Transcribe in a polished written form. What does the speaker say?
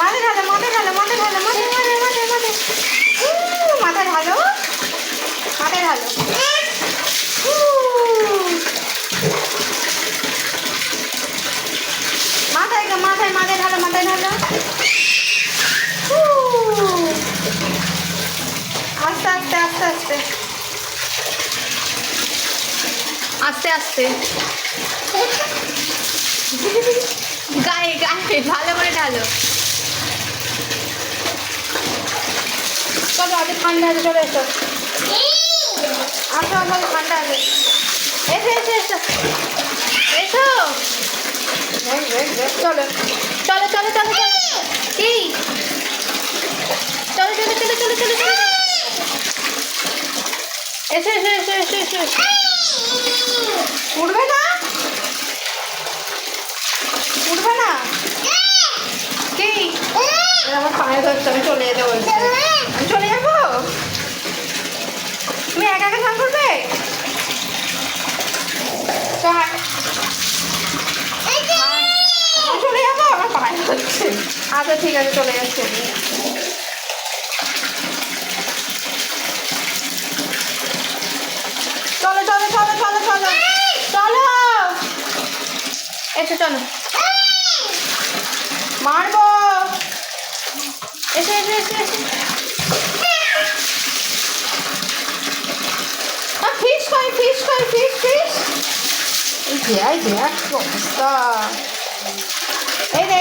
মাথায় ঢালো, মাথায় ঢালো, মাথায় ঢালো, মাথায় মাথায় মাথায় মাথায় মাথায় ঢালো, মাথায় ঢালো। মাথায় মাথায় মাথায় ঢালো, মাথায় ঢালো। আস্তে আস্তে আস্তে আস্তে আস্তে আস্তে গায়ে গায়ে ভালো করে ঢালো। চলো আগে ঠান্ডা আছে, চলে এসো। আসো আসো, ঠান্ডা আছে। এসো এসো এসো এসো। চলো চলো চলো চলো চলো। কি চলো চলো চলো চলো চলো চলো। এসো এসো এসো এসো এসো এসো। উঠবে না, উঠবে না। কি আমার পায়ে ধরছে, আমি চলে যেতে বলছি। আমি চলে যাবো? তুমি একা একা স্নান করবে? চলে যাবো, আমার পায়ে ধরছে। আচ্ছা ঠিক আছে, চলে যাচ্ছে। চলো চলো চলো চলো চলো চলো এসো, চলো মারবো। এসে এসে এসে এসে। ফিশ খাই, ফিশ খাই, ফিশ ফিশ। এই দেখ দেখ কি অবস্থা। এই দেখ।